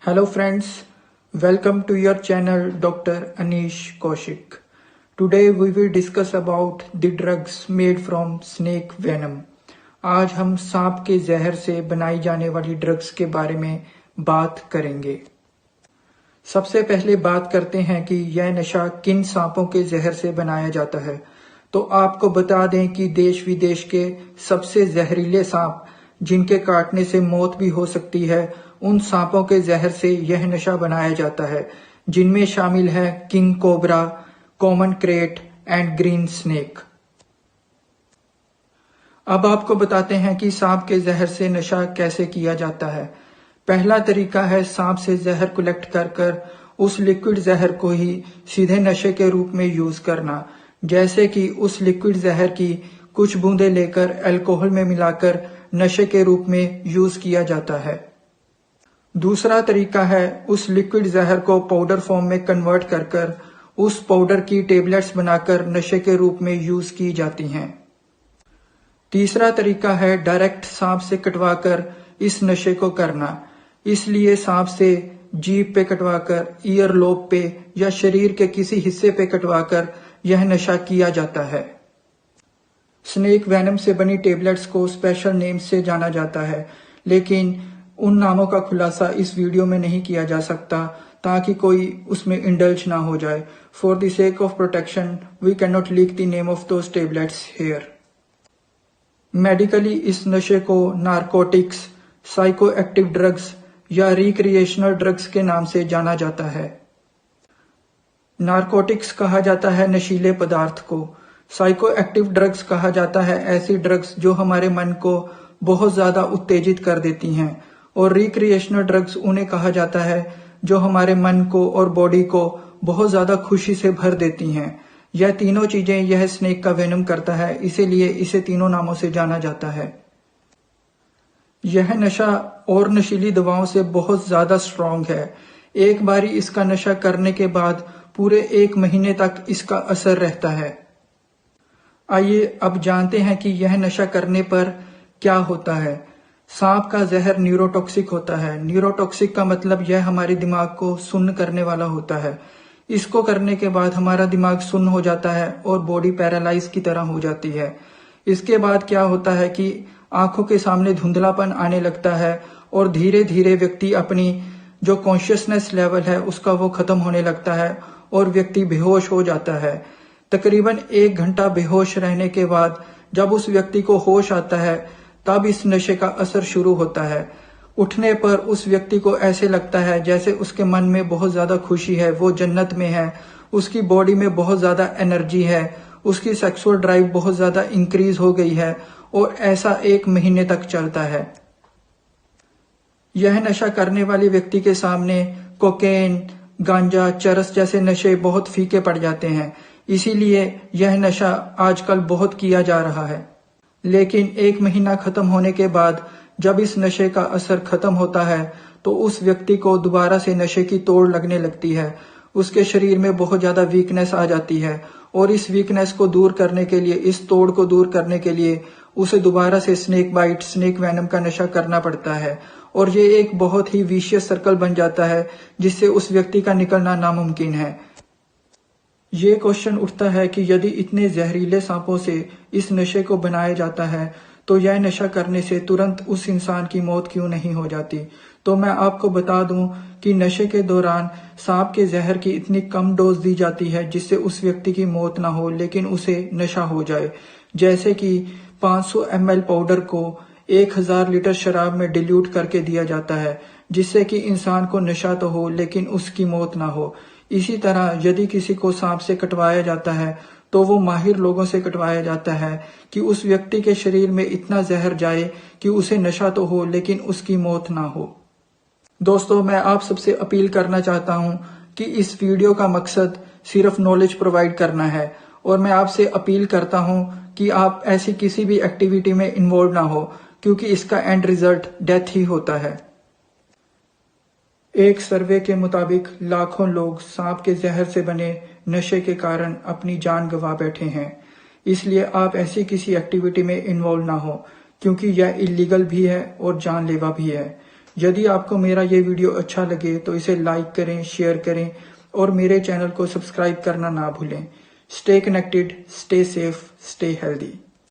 Hello friends, welcome to your channel Dr. Anish Kaushik. Today we will discuss about the drugs made from snake venom. आज हम सांप के जहर से बनाई जाने वाली ड्रग्स के बारे में बात करेंगे। सबसे पहले बात करते हैं कि यह नशा किन सांपों के जहर से बनाया जाता है। तो आपको बता दें कि देश विदेश के सबसे जहरीले सांप जिनके काटने से मौत भी हो सकती है, उन सांपों के जहर से यह नशा बनाया जाता है, जिनमें शामिल है king cobra, common crate and green snake. अब आपको बताते हैं कि सांप के जहर से नशा कैसे किया जाता है। पहला तरीका है सांप से जहर कलेक्ट कर उस लिक्विड जहर को ही सीधे नशे के रूप में यूज करना, जैसे कि उस लिक्विड जहर की कुछ बूंदें लेकर अल्कोहल में मिलाकर नशे के रूप में यूज किया जाता है। दूसरा तरीका है उस लिक्विड जहर को पाउडर फॉर्म में कन्वर्ट कर उस पाउडर की टेबलेट्स बनाकर नशे के रूप में यूज की जाती हैं। तीसरा तरीका है डायरेक्ट सांप से कटवाकर इस नशे को करना। इसलिए सांप से जीभ पे कटवाकर, ईयर लोब पे या शरीर के किसी हिस्से पे कटवाकर यह नशा किया जाता है। स्नेक वेनम से बनी टेबलेट्स को स्पेशल नेम से जाना जाता है, लेकिन उन नामों का खुलासा इस वीडियो में नहीं किया जा सकता ताकि कोई उसमें इंडल्ज ना हो जाए। For the sake of protection we can not leak the name of those tablets here. Medically इस नशे को नारकोटिक्स, साइको एक्टिव ड्रग्स या रिक्रिएशनल ड्रग्स के नाम से जाना जाता है। नारकोटिक्स कहा जाता है नशीले पदार्थ को, साइको एक्टिव ड्रग्स कहा जाता है ऐसी ड्रग्स जो हमारे मन को बहुत ज्यादा उत्तेजित कर देती हैं, और रिक्रिएशनल ड्रग्स उन्हें कहा जाता है जो हमारे मन को और बॉडी को बहुत ज्यादा खुशी से भर देती हैं। यह तीनों चीजें यह स्नेक का वेनम करता है, इसीलिए इसे तीनों नामों से जाना जाता है। यह नशा और नशीली दवाओं से बहुत ज्यादा स्ट्रॉन्ग है। एक बारी इसका नशा करने के बाद पूरे 1 महीने तक इसका असर रहता है। आइए अब जानते हैं कि यह नशा करने पर क्या होता है। सांप का जहर न्यूरोटॉक्सिक होता है। न्यूरोटॉक्सिक का मतलब यह हमारे दिमाग को सुन्न करने वाला होता है। इसको करने के बाद हमारा दिमाग सुन्न हो जाता है और बॉडी पैरालाइज की तरह हो जाती है। इसके बाद क्या होता है कि आंखों के सामने धुंधलापन आने लगता है और धीरे धीरे व्यक्ति अपनी जो कॉन्शियसनेस लेवल है उसका वो खत्म होने लगता है और व्यक्ति बेहोश हो जाता है। तकरीबन 1 घंटा बेहोश रहने के बाद जब उस व्यक्ति को होश आता है तब इस नशे का असर शुरू होता है। उठने पर उस व्यक्ति को ऐसे लगता है जैसे उसके मन में बहुत ज्यादा खुशी है, वो जन्नत में है, उसकी बॉडी में बहुत ज्यादा एनर्जी है, उसकी सेक्सुअल ड्राइव बहुत ज्यादा इंक्रीज हो गई है, और ऐसा 1 महीने तक चलता है। यह नशा करने वाले व्यक्ति के सामने कोकेन, गांजा, चरस जैसे नशे बहुत फीके पड़ जाते हैं, इसीलिए यह नशा आजकल बहुत किया जा रहा है। लेकिन 1 महीना खत्म होने के बाद जब इस नशे का असर खत्म होता है तो उस व्यक्ति को दोबारा से नशे की तोड़ लगने लगती है। उसके शरीर में बहुत ज्यादा वीकनेस आ जाती है, और इस वीकनेस को दूर करने के लिए, इस तोड़ को दूर करने के लिए उसे दोबारा से स्नेक बाइट, स्नेक वेनम का नशा करना पड़ता है, और ये एक बहुत ही विशियस सर्कल बन जाता है जिससे उस व्यक्ति का निकलना नामुमकिन है। ये क्वेश्चन उठता है कि यदि इतने जहरीले सांपों से इस नशे को बनाया जाता है तो यह नशा करने से तुरंत उस इंसान की मौत क्यों नहीं हो जाती। तो मैं आपको बता दूं कि नशे के दौरान सांप के जहर की इतनी कम डोज दी जाती है जिससे उस व्यक्ति की मौत ना हो लेकिन उसे नशा हो जाए। जैसे कि 500 ml पाउडर को 1000 लीटर शराब में डिल्यूट करके दिया जाता है, जिससे कि इंसान को नशा तो हो लेकिन उसकी मौत ना हो। इसी तरह यदि किसी को सांप से कटवाया जाता है तो वो माहिर लोगों से कटवाया जाता है कि उस व्यक्ति के शरीर में इतना जहर जाए कि उसे नशा तो हो लेकिन उसकी मौत ना हो। दोस्तों, मैं आप सबसे अपील करना चाहता हूं कि इस वीडियो का मकसद सिर्फ नॉलेज प्रोवाइड करना है, और मैं आपसे अपील करता हूं कि आप ऐसी किसी भी एक्टिविटी में इन्वॉल्व ना हो, क्योंकि इसका एंड रिजल्ट डेथ ही होता है। एक सर्वे के मुताबिक लाखों लोग सांप के जहर से बने नशे के कारण अपनी जान गंवा बैठे हैं। इसलिए आप ऐसी किसी एक्टिविटी में इन्वॉल्व ना हो, क्योंकि यह इलीगल भी है और जानलेवा भी है। यदि आपको मेरा ये वीडियो अच्छा लगे तो इसे लाइक करें, शेयर करें और मेरे चैनल को सब्सक्राइब करना ना भूलें। Stay connected, stay safe, stay healthy.